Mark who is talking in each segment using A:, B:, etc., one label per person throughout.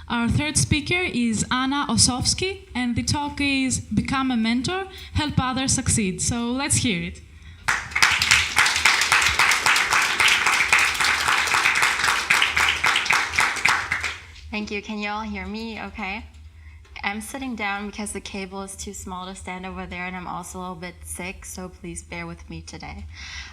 A: Our third speaker is Anna Ossowski, and the talk is Become a Mentor, Help Others Succeed. So let's hear it.
B: Thank you. Can you all hear me okay? I'm sitting down because the cable is too small to stand over there, and I'm also a little bit sick, so please bear with me today.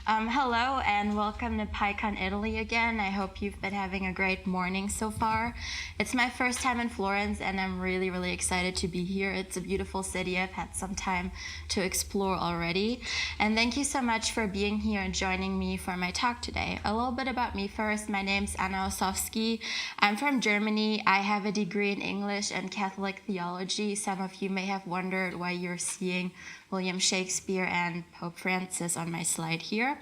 B: Hello, and welcome to PyCon Italy again. I hope you've been having a great morning so far. It's my first time in Florence, and I'm really, really excited to be here. It's a beautiful city. I've had some time to explore already. And thank you so much for being here and joining me for my talk today. A little bit about me first. My name's Anna Ossowski. I'm from Germany. I have a degree in English and Catholic theology. Some of you may have wondered why you're seeing William Shakespeare and Pope Francis on my slide here.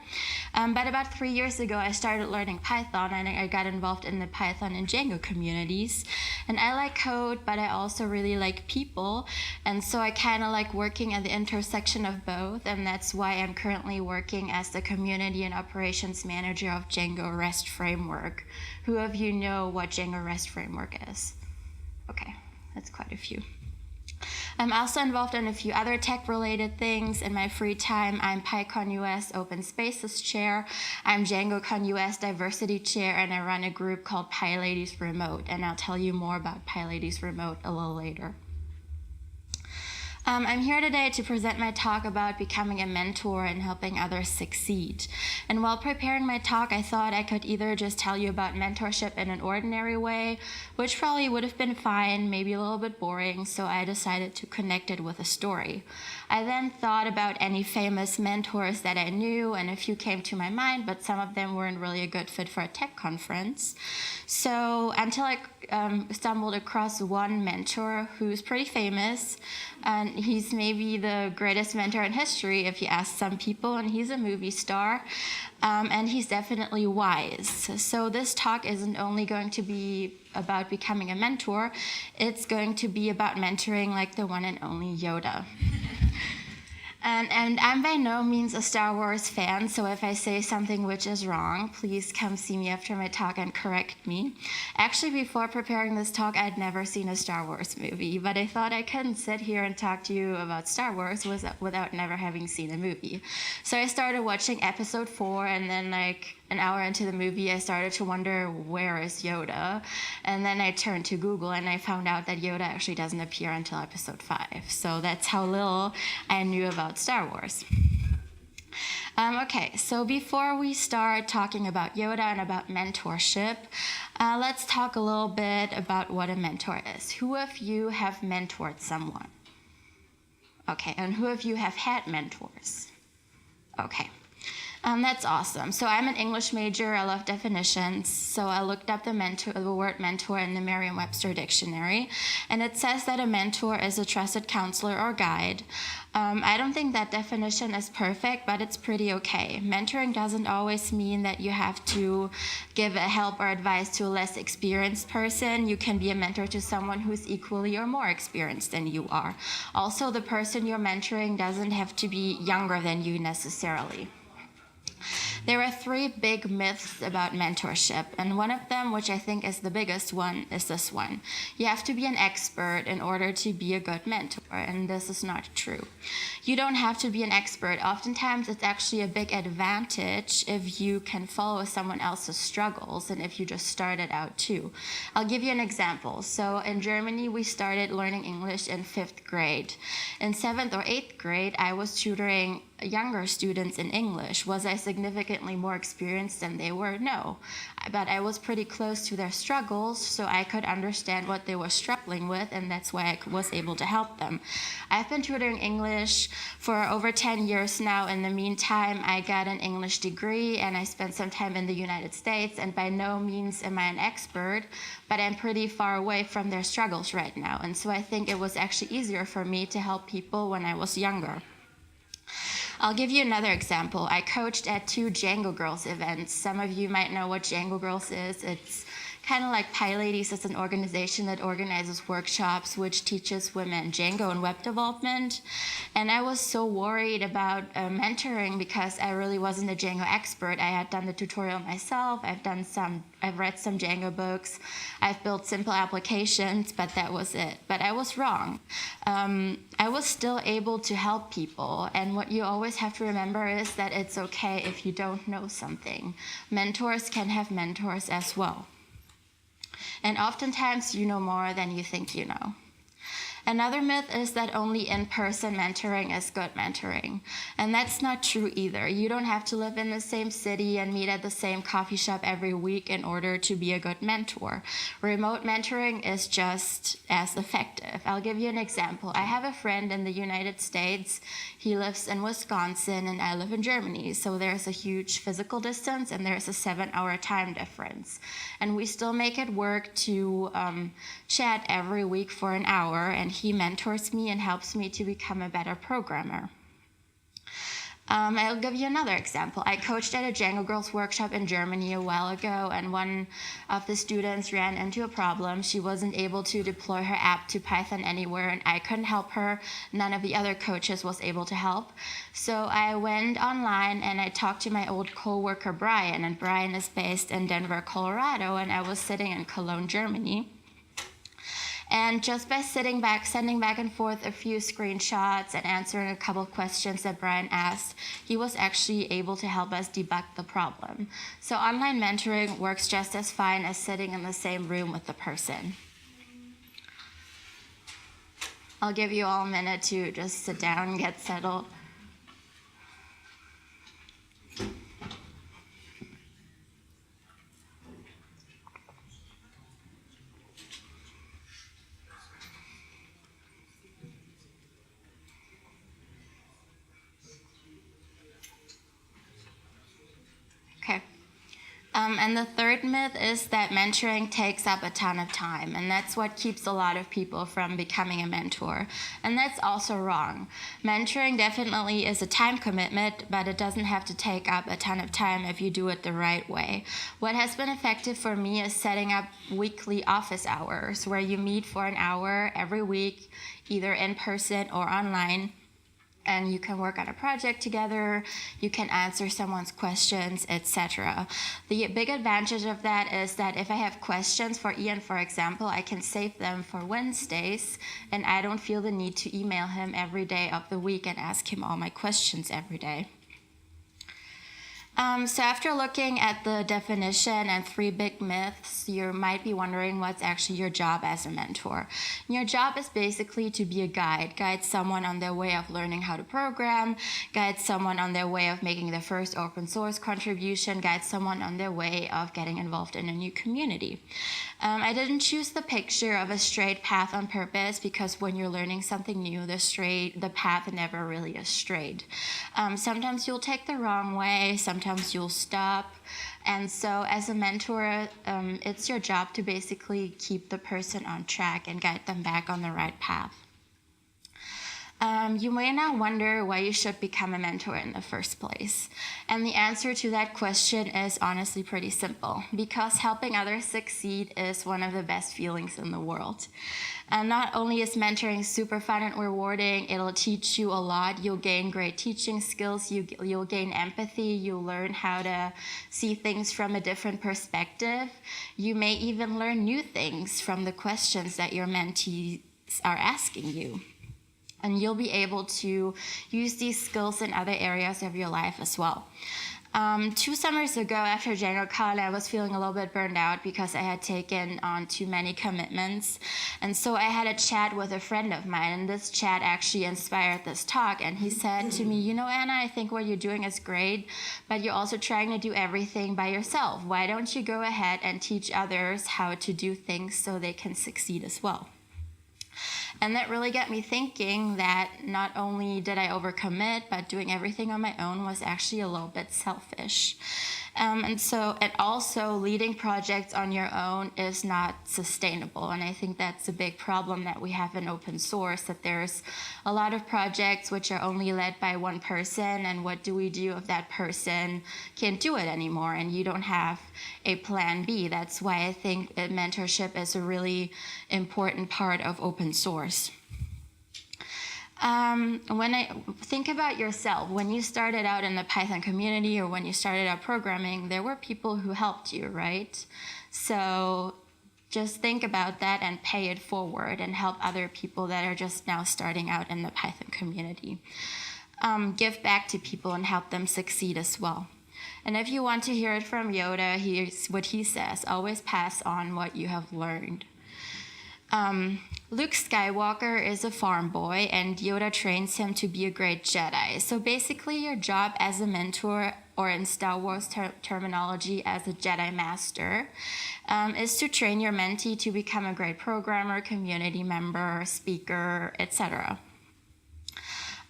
B: But about 3 years ago, I started learning Python, and I got involved in the Python and Django communities. And I like code, but I also really like people. And so I kind of like working at the intersection of both. And that's why I'm currently working as the community and operations manager of Django REST Framework. Who of you know what Django REST Framework is? Okay, that's quite a few. I'm also involved in a few other tech-related things. In my free time, I'm PyCon US Open Spaces Chair, I'm DjangoCon US Diversity Chair, and I run a group called PyLadies Remote, and I'll tell you more about PyLadies Remote a little later. I'm here today to present my talk about becoming a mentor and helping others succeed. And while preparing my talk, I thought I could either just tell you about mentorship in an ordinary way, which probably would have been fine, maybe a little bit boring, so I decided to connect it with a story. I then thought about any famous mentors that I knew, and a few came to my mind, but some of them weren't really a good fit for a tech conference. So until I stumbled across one mentor who's pretty famous, and he's maybe the greatest mentor in history if you ask some people, and he's a movie star, and he's definitely wise. So this talk isn't only going to be about becoming a mentor, it's going to be about mentoring like the one and only Yoda. And I'm by no means a Star Wars fan, so if I say something which is wrong, please come see me after my talk and correct me. Actually, before preparing this talk, I'd never seen a Star Wars movie, but I thought I couldn't sit here and talk to you about Star Wars without never having seen a movie. So I started watching episode 4, and then like an hour into the movie, I started to wonder, where is Yoda? And then I turned to Google, and I found out that Yoda actually doesn't appear until episode 5. So that's how little I knew about Star Wars. Okay, so before we start talking about Yoda and about mentorship, let's talk a little bit about what a mentor is. Who of you have mentored someone? Okay, and who of you have had mentors? Okay. That's awesome. So I'm an English major. I love definitions. So I looked up the word mentor in the Merriam-Webster dictionary, and it says that a mentor is a trusted counselor or guide. I don't think that definition is perfect, but it's pretty okay. Mentoring doesn't always mean that you have to give help or advice to a less experienced person. You can be a mentor to someone who's equally or more experienced than you are. Also, the person you're mentoring doesn't have to be younger than you necessarily. There are 3 big myths about mentorship, and one of them, which I think is the biggest one, is this one. You have to be an expert in order to be a good mentor, and this is not true. You don't have to be an expert. Oftentimes, it's actually a big advantage if you can follow someone else's struggles and if you just started out too. I'll give you an example. So in Germany, we started learning English in 5th grade. In 7th or 8th grade, I was tutoring younger students in English. Was I significantly more experienced than they were? No. But I was pretty close to their struggles, so I could understand what they were struggling with, and that's why I was able to help them. I've been tutoring English for over 10 years now. In the meantime, I got an English degree, and I spent some time in the United States, and by no means am I an expert, but I'm pretty far away from their struggles right now. And so I think it was actually easier for me to help people when I was younger. I'll give you another example. I coached at 2 Django Girls events. Some of you might know what Django Girls is. It's kind of like PyLadies is an organization that organizes workshops which teaches women Django and web development. And I was so worried about mentoring because I really wasn't a Django expert. I had done the tutorial myself. I've read some Django books. I've built simple applications, but that was it. But I was wrong. I was still able to help people. And what you always have to remember is that it's okay if you don't know something. Mentors can have mentors as well. And oftentimes you know more than you think you know. Another myth is that only in-person mentoring is good mentoring. And that's not true either. You don't have to live in the same city and meet at the same coffee shop every week in order to be a good mentor. Remote mentoring is just as effective. I'll give you an example. I have a friend in the United States. He lives in Wisconsin and I live in Germany. So there's a huge physical distance and there's a 7-hour time difference. And we still make it work to chat every week for an hour, and he mentors me and helps me to become a better programmer. I'll give you another example. I coached at a Django Girls workshop in Germany a while ago, and one of the students ran into a problem. She wasn't able to deploy her app to Python anywhere, and I couldn't help her. None of the other coaches was able to help. So I went online and I talked to my old coworker Brian, and Brian is based in Denver, Colorado, and I was sitting in Cologne, Germany. And just by sending back and forth a few screenshots and answering a couple of questions that Brian asked, he was actually able to help us debug the problem. So online mentoring works just as fine as sitting in the same room with the person. I'll give you all a minute to just sit down and get settled. And the third myth is that mentoring takes up a ton of time, and that's what keeps a lot of people from becoming a mentor. And that's also wrong. Mentoring definitely is a time commitment, but it doesn't have to take up a ton of time if you do it the right way. What has been effective for me is setting up weekly office hours where you meet for an hour every week, either in person or online. And you can work on a project together, you can answer someone's questions, etc. The big advantage of that is that if I have questions for Ian, for example, I can save them for Wednesdays, and I don't feel the need to email him every day of the week and ask him all my questions every day. So after looking at the definition and 3 big myths, you might be wondering what's actually your job as a mentor. Your job is basically to be a guide someone on their way of learning how to program, guide someone on their way of making their first open source contribution, guide someone on their way of getting involved in a new community. I didn't choose the picture of a straight path on purpose because when you're learning something new, the path never really is straight. Sometimes you'll take the wrong way, sometimes you'll stop. And so as a mentor, it's your job to basically keep the person on track and guide them back on the right path. You may now wonder why you should become a mentor in the first place. And the answer to that question is honestly pretty simple, because helping others succeed is one of the best feelings in the world. And not only is mentoring super fun and rewarding, it'll teach you a lot. You'll gain great teaching skills, you'll gain empathy, you'll learn how to see things from a different perspective. You may even learn new things from the questions that your mentees are asking you. And you'll be able to use these skills in other areas of your life as well. 2 summers ago, after Django Con, I was feeling a little bit burned out because I had taken on too many commitments. And so I had a chat with a friend of mine, and this chat actually inspired this talk. And he said to me, you know, Anna, I think what you're doing is great, but you're also trying to do everything by yourself. Why don't you go ahead and teach others how to do things so they can succeed as well? And that really got me thinking that not only did I overcommit, but doing everything on my own was actually a little bit selfish. And also leading projects on your own is not sustainable. And I think that's a big problem that we have in open source, that there's a lot of projects which are only led by one person. And what do we do if that person can't do it anymore and you don't have a plan B? That's why I think that mentorship is a really important part of open source. When I think about yourself, when you started out in the Python community or when you started out programming, there were people who helped you, right? So just think about that and pay it forward and help other people that are just now starting out in the Python community. Give back to people and help them succeed as well. And if you want to hear it from Yoda, here's what he says: always pass on what you have learned. Luke Skywalker is a farm boy, and Yoda trains him to be a great Jedi. So basically, your job as a mentor, or in Star Wars terminology, as a Jedi Master, is to train your mentee to become a great programmer, community member, speaker, etc.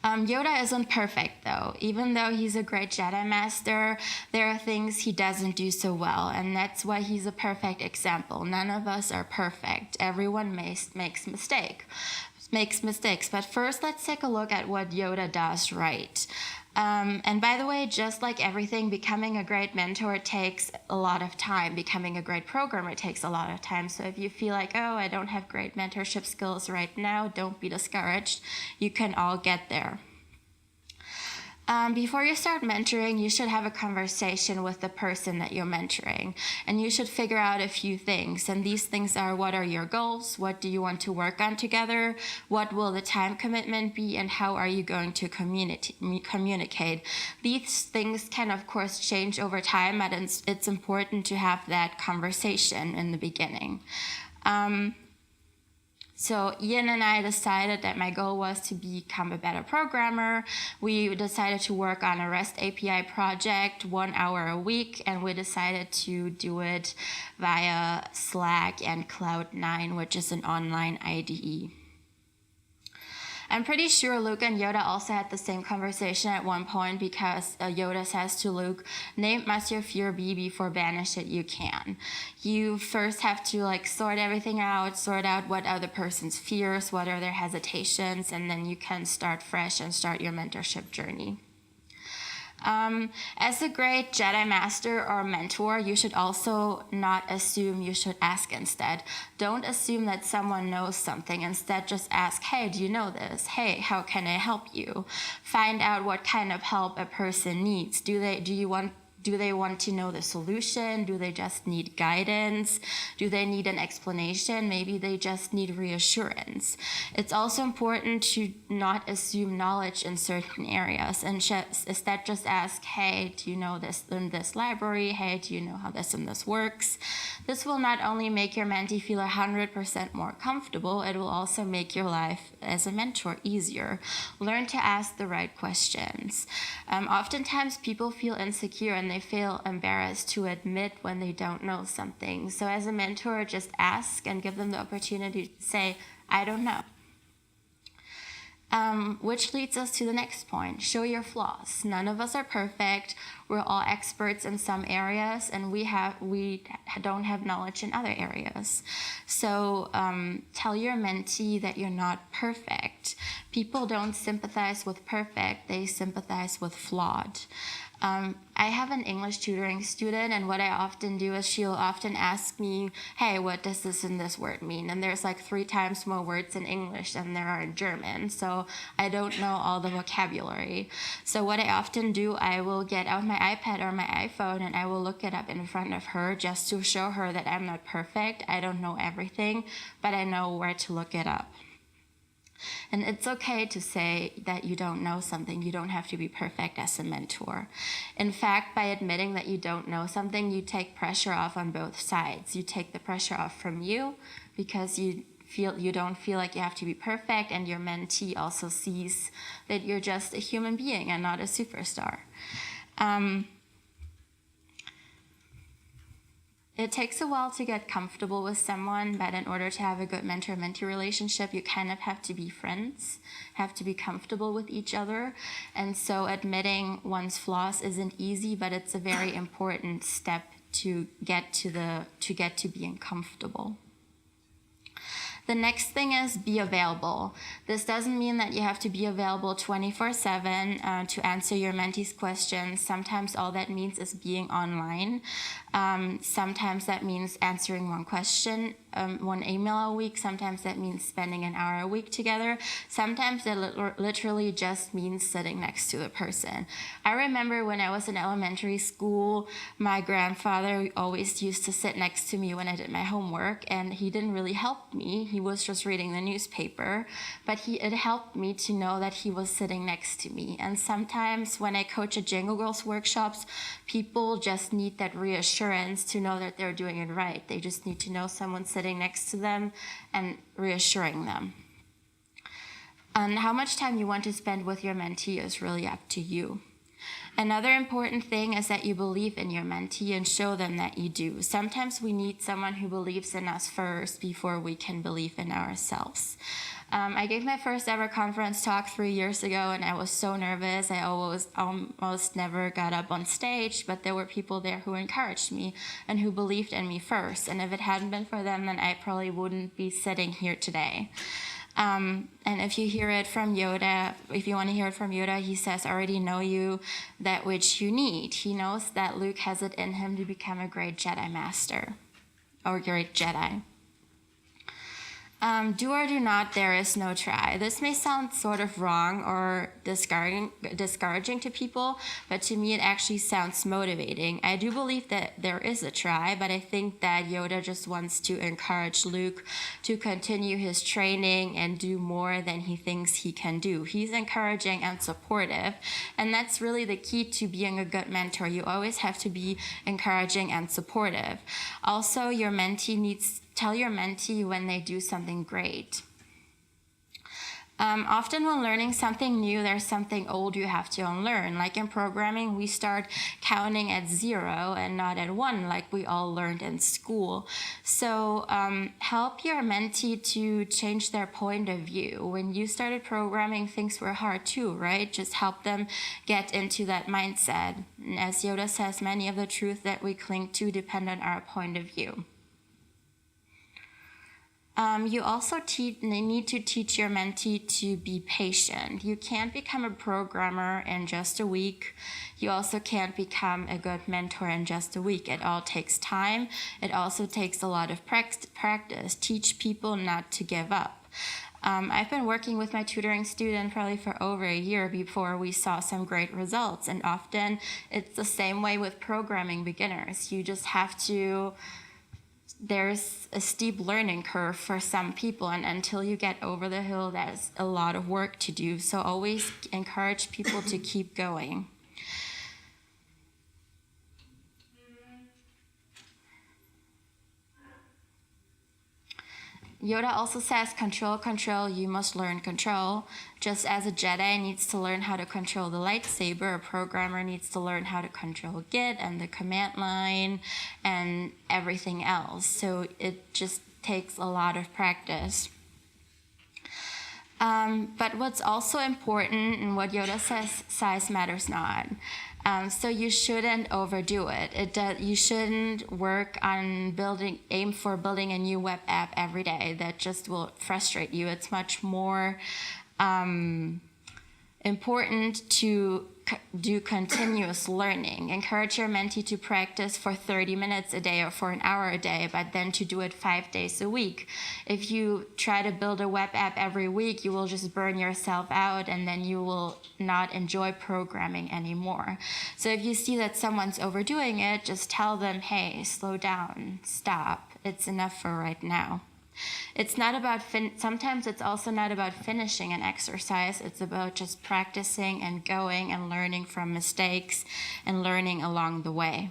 B: Yoda isn't perfect, though. Even though he's a great Jedi Master, there are things he doesn't do so well, and that's why he's a perfect example. None of us are perfect. Everyone makes mistakes. But first, let's take a look at what Yoda does right. And by the way, just like everything, becoming a great mentor takes a lot of time. Becoming a great programmer takes a lot of time. So if you feel like, oh, I don't have great mentorship skills right now, don't be discouraged. You can all get there. Before you start mentoring, you should have a conversation with the person that you're mentoring. And you should figure out a few things. And these things are: what are your goals? What do you want to work on together? What will the time commitment be? And how are you going to communicate? These things can, of course, change over time, but it's important to have that conversation in the beginning. So Ian and I decided that my goal was to become a better programmer. We decided to work on a REST API project 1 hour a week, and we decided to do it via Slack and Cloud9, which is an online IDE. I'm pretty sure Luke and Yoda also had the same conversation at one point, because Yoda says to Luke, "Name must your fear be, before banish it you can." You first have to sort everything out, sort out what are the person's fears, what are their hesitations, and then you can start fresh and start your mentorship journey. As a great Jedi Master or mentor, you should also not assume, you should ask instead. Don't assume that someone knows something. Instead, just ask, "Hey, do you know this? Hey, how can I help you?" Find out what kind of help a person needs. Do they want to know the solution? Do they just need guidance? Do they need an explanation? Maybe they just need reassurance. It's also important to not assume knowledge in certain areas, and instead just ask, "Hey, do you know this in this library? Hey, do you know how this and this works?" This will not only make your mentee feel 100% more comfortable, it will also make your life as a mentor easier. Learn to ask the right questions. Oftentimes people feel insecure and they feel embarrassed to admit when they don't know something. So as a mentor, just ask and give them the opportunity to say, "I don't know." Which leads us to the next point: show your flaws. None of us are perfect. We're all experts in some areas, and we don't have knowledge in other areas. So tell your mentee that you're not perfect. People don't sympathize with perfect, they sympathize with flawed. I have an English tutoring student, and what I often do is she'll often ask me, "Hey, what does this and this word mean?" And there's 3 times more words in English than there are in German, so I don't know all the vocabulary. So what I often do, I will get out my iPad or my iPhone and I will look it up in front of her just to show her that I'm not perfect. I don't know everything, but I know where to look it up. And it's okay to say that you don't know something. You don't have to be perfect as a mentor. In fact, by admitting that you don't know something, you take pressure off on both sides. You take the pressure off from you, because you don't feel like you have to be perfect, and your mentee also sees that you're just a human being and not a superstar. It takes a while to get comfortable with someone, but in order to have a good mentor-mentee relationship, you kind of have to be friends, have to be comfortable with each other. And so admitting one's flaws isn't easy, but it's a very important step to get to being comfortable. The next thing is be available. This doesn't mean that you have to be available 24/7 to answer your mentee's questions. Sometimes all that means is being online. Sometimes that means answering one question, one email a week. Sometimes that means spending an hour a week together. Sometimes it literally just means sitting next to the person. I remember when I was in elementary school, my grandfather always used to sit next to me when I did my homework, and he didn't really help me. He was just reading the newspaper, but it helped me to know that he was sitting next to me. And sometimes when I coach at Django Girls workshops, people just need that reassurance to know that they're doing it right. They just need to know someone sitting next to them and reassuring them. And how much time you want to spend with your mentee is really up to you. Another important thing is that you believe in your mentee and show them that you do. Sometimes we need someone who believes in us first before we can believe in ourselves. I gave my first ever conference talk 3 years ago, and I was so nervous. I almost never got up on stage, but there were people there who encouraged me and who believed in me first. And if it hadn't been for them, then I probably wouldn't be sitting here today. And if you hear it from Yoda, if you want to hear it from Yoda, he says, "I already know you, that which you need." He knows that Luke has it in him to become a great Jedi Master, or great Jedi. Do or do not, there is no try. This may sound sort of wrong or discouraging to people, but to me it actually sounds motivating. I do believe that there is a try, but I think that Yoda just wants to encourage Luke to continue his training and do more than he thinks he can do. He's encouraging and supportive, and that's really the key to being a good mentor. You always have to be encouraging and supportive. Also, tell your mentee when they do something great. Often when learning something new, there's something old you have to unlearn. Like in programming, we start counting at 0 and not at 1, like we all learned in school. So help your mentee to change their point of view. When you started programming, things were hard too, right? Just help them get into that mindset. And as Yoda says, many of the truths that we cling to depend on our point of view. You also need to teach your mentee to be patient. You can't become a programmer in just a week. You also can't become a good mentor in just a week. It all takes time. It also takes a lot of practice. Teach people not to give up. I've been working with my tutoring student probably for over a year before we saw some great results. And often it's the same way with programming beginners. You just have to... There's a steep learning curve for some people, and until you get over the hill, there's a lot of work to do. So always encourage people to keep going. Yoda also says, control, control, you must learn control. Just as a Jedi needs to learn how to control the lightsaber, a programmer needs to learn how to control Git and the command line and everything else. So it just takes a lot of practice. But what's also important, and what Yoda says, size matters not. So you shouldn't overdo it. You shouldn't work on aim for building a new web app every day. That just will frustrate you. It's much more important to do continuous learning. Encourage your mentee to practice for 30 minutes a day or for an hour a day, but then to do it 5 days a week. If you try to build a web app every week, you will just burn yourself out, and then you will not enjoy programming anymore. So if you see that someone's overdoing it, just tell them, hey, slow down, stop. It's enough for right now. It's not about sometimes it's also not about finishing an exercise. It's about just practicing and going and learning from mistakes and learning along the way.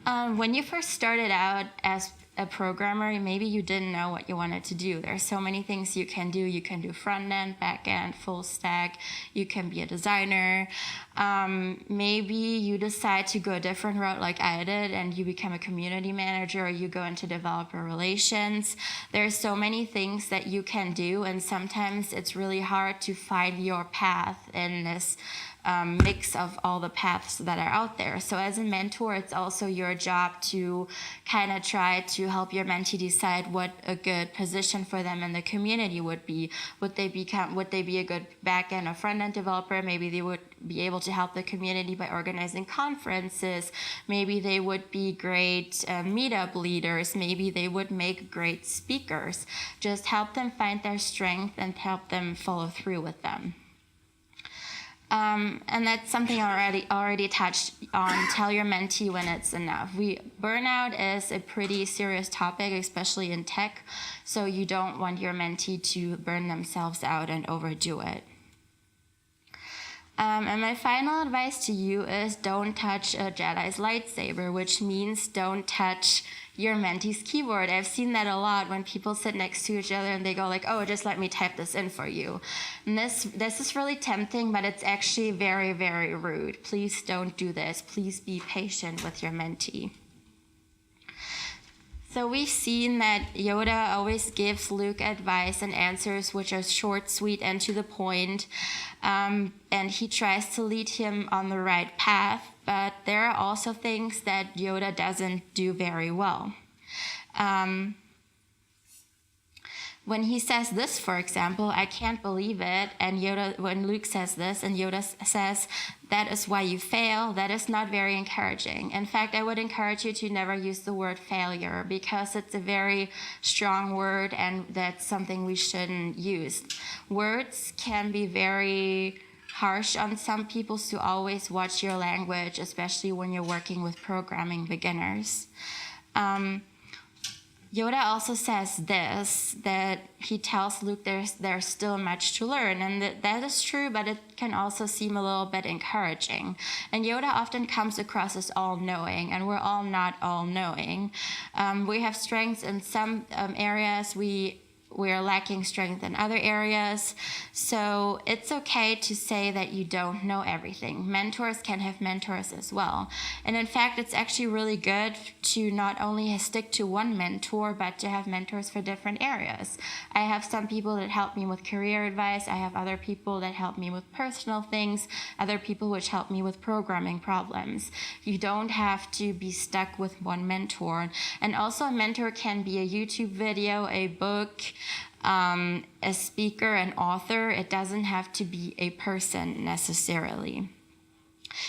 B: When you first started out as a programmer, maybe you didn't know what you wanted to do. There's so many things you can do. You can do front end, back end, full stack. You can be a designer. Maybe you decide to go a different route like I did and you become a community manager, or you go into developer relations. There's so many things that you can do, and sometimes it's really hard to find your path in this mix of all the paths that are out there. So as a mentor, it's also your job to kind of try to help your mentee decide what a good position for them in the community would be. Would they be a good back-end or front-end developer? Maybe they would be able to help the community by organizing conferences. Maybe they would be great meetup leaders. Maybe they would make great speakers. Just help them find their strength and help them follow through with them. And that's something I already touched on. Tell your mentee when it's enough. Burnout is a pretty serious topic, especially in tech, so you don't want your mentee to burn themselves out and overdo it. And my final advice to you is don't touch a Jedi's lightsaber, which means don't touch your mentee's keyboard. I've seen that a lot when people sit next to each other and they go like, oh, just let me type this in for you. And this is really tempting, but it's actually very, very rude. Please don't do this. Please be patient with your mentee. So we've seen that Yoda always gives Luke advice and answers which are short, sweet, and to the point. And he tries to lead him on the right path, but there are also things that Yoda doesn't do very well. When he says this, for example, I can't believe it, and when Luke says this, and Yoda says, that is why you fail, that is not very encouraging. In fact, I would encourage you to never use the word failure, because it's a very strong word, and that's something we shouldn't use. Words can be very harsh on some people, so always watch your language, especially when you're working with programming beginners. Yoda also says this, that he tells Luke there's still much to learn, and that is true, but it can also seem a little bit encouraging. And Yoda often comes across as all-knowing, and we're all not all-knowing. We have strengths in some areas, we are lacking strength in other areas. So it's okay to say that you don't know everything. Mentors can have mentors as well. And in fact, it's actually really good to not only stick to one mentor, but to have mentors for different areas. I have some people that help me with career advice. I have other people that help me with personal things, other people which help me with programming problems. You don't have to be stuck with one mentor. And also a mentor can be a YouTube video, a book, a speaker, an author. It doesn't have to be a person necessarily.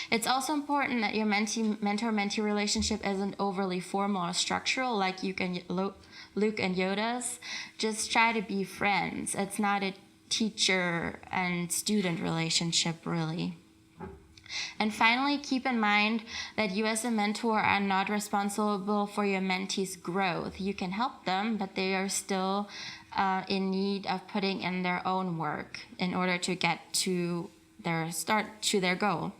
B: It's also important that your mentor-mentee relationship isn't overly formal or structural like Luke and Yoda's. Just try to be friends. It's not a teacher and student relationship, really. And finally, keep in mind that you as a mentor are not responsible for your mentee's growth. You can help them, but they are still in need of putting in their own work in order to get to their goal.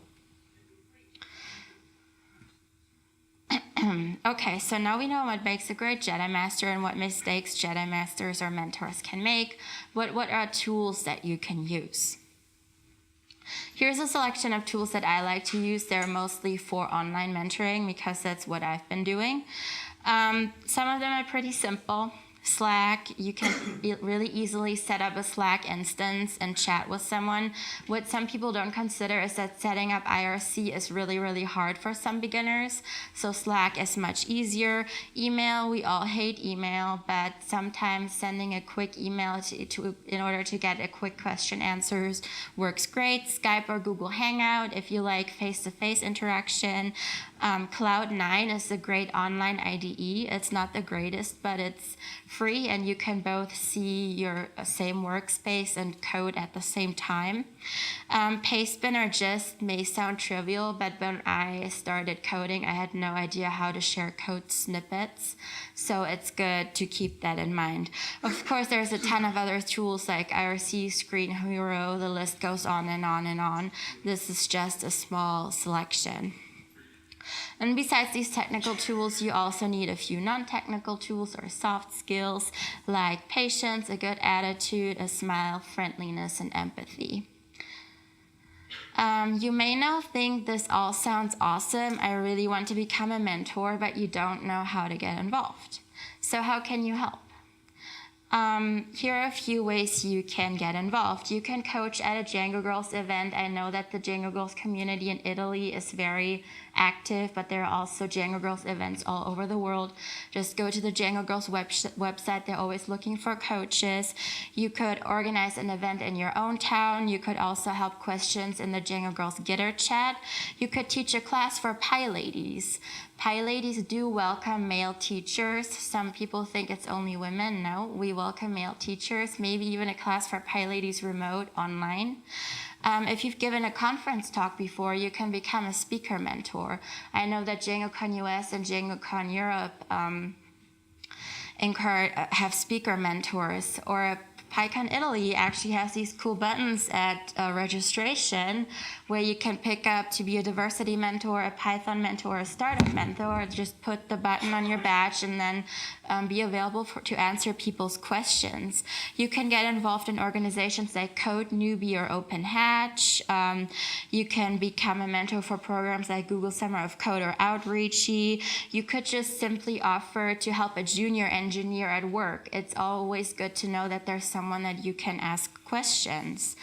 B: Okay, so now we know what makes a great Jedi Master and what mistakes Jedi Masters or mentors can make. What are tools that you can use? Here's a selection of tools that I like to use. They're mostly for online mentoring because that's what I've been doing. Some of them are pretty simple. Slack, you can really easily set up a Slack instance and chat with someone. What some people don't consider is that setting up IRC is really, really hard for some beginners. So Slack is much easier. Email, we all hate email, but sometimes sending a quick email in order to get a quick question answers works great. Skype or Google Hangout if you like face-to-face interaction. Cloud9 is a great online IDE. It's not the greatest, but it's free, and you can both see your same workspace and code at the same time. Pastebin or Gist may sound trivial, but when I started coding, I had no idea how to share code snippets, so it's good to keep that in mind. Of course, there's a ton of other tools like IRC, Screen Hero, the list goes on and on and on. This is just a small selection. And besides these technical tools, you also need a few non-technical tools or soft skills like patience, a good attitude, a smile, friendliness, and empathy. You may now think this all sounds awesome. I really want to become a mentor, but you don't know how to get involved. So how can you help? Here are a few ways you can get involved. You can coach at a Django Girls event. I know that the Django Girls community in Italy is very active, but there are also Django Girls events all over the world. Just go to the Django Girls website. They're always looking for coaches. You could organize an event in your own town. You could also help questions in the Django Girls Gitter chat. You could teach a class for Pi Ladies. Pi Ladies do welcome male teachers. Some people think it's only women. No, we welcome male teachers, maybe even a class for Pi Ladies remote online. If you've given a conference talk before, you can become a speaker mentor. I know that DjangoCon US and DjangoCon Europe have speaker mentors, or PyCon Italy actually has these cool buttons at registration where you can pick up to be a diversity mentor, a Python mentor, a startup mentor. Just put the button on your badge and then be available to answer people's questions. You can get involved in organizations like Code Newbie or Open Hatch. You can become a mentor for programs like Google Summer of Code or Outreachy. You could just simply offer to help a junior engineer at work. It's always good to know that there's someone that you can ask questions.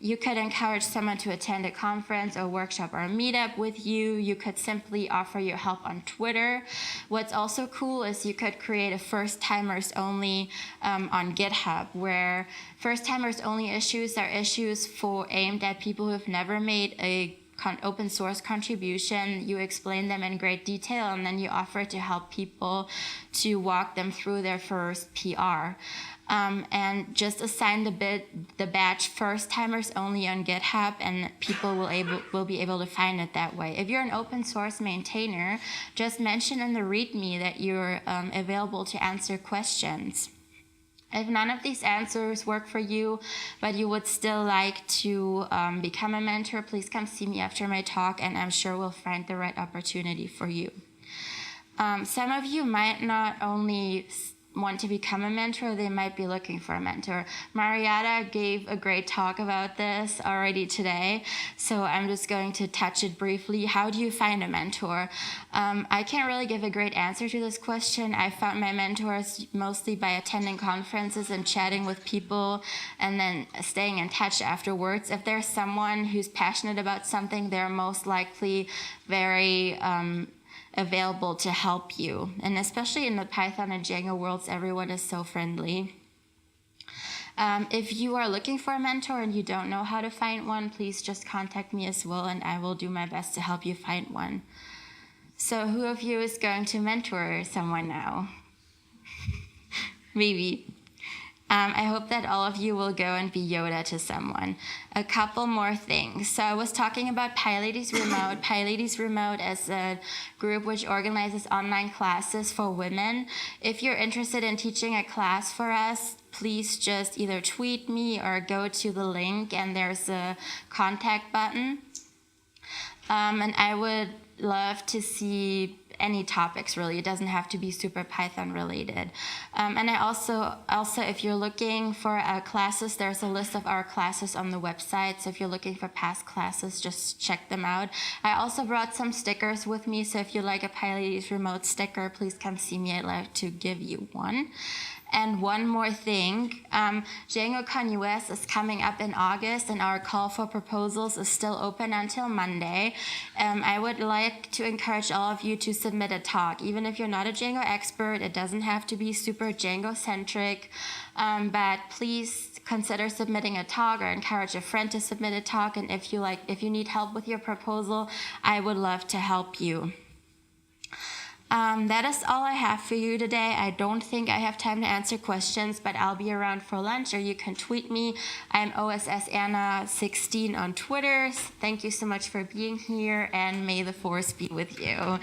B: You could encourage someone to attend a conference or workshop or a meetup with you. You could simply offer your help on Twitter. What's also cool is you could create a first timers only on GitHub, where first timers only issues are issues aimed at people who have never made a open source contribution. You explain them in great detail, and then you offer to help people to walk them through their first PR. And just assign the badge first timers only on GitHub, and people will be able to find it that way. If you're an open source maintainer, just mention in the README that you're available to answer questions. If none of these answers work for you, but you would still like to become a mentor, please come see me after my talk, and I'm sure we'll find the right opportunity for you. Some of you might not only want to become a mentor, they might be looking for a mentor. Marietta gave a great talk about this already today, so I'm just going to touch it briefly. How do you find a mentor? I can't really give a great answer to this question. I found my mentors mostly by attending conferences and chatting with people and then staying in touch afterwards. If there's someone who's passionate about something, they're most likely very available to help you. And especially in the Python and Django worlds, everyone is so friendly. If you are looking for a mentor and you don't know how to find one, please just contact me as well, and I will do my best to help you find one. So who of you is going to mentor someone now? Maybe. I hope that all of you will go and be Yoda to someone. A couple more things. So I was talking about Pi Ladies Remote. Pi Ladies Remote is a group which organizes online classes for women. If you're interested in teaching a class for us, please just either tweet me or go to the link, and there's a contact button. And I would love to see any topics, really. It doesn't have to be super Python related. And I also, if you're looking for classes, there's a list of our classes on the website. So if you're looking for past classes, just check them out. I also brought some stickers with me. So if you like a Pi Ladies Remote sticker, please come see me. I'd like to give you one. And one more thing, DjangoCon US is coming up in August, and our call for proposals is still open until Monday. I would like to encourage all of you to submit a talk. Even if you're not a Django expert, it doesn't have to be super Django-centric, but please consider submitting a talk or encourage a friend to submit a talk. And if you need help with your proposal, I would love to help you. That is all I have for you today. I don't think I have time to answer questions, but I'll be around for lunch, or you can tweet me. I'm OSSAnna16 on Twitter. Thank you so much for being here, and may the force be with you.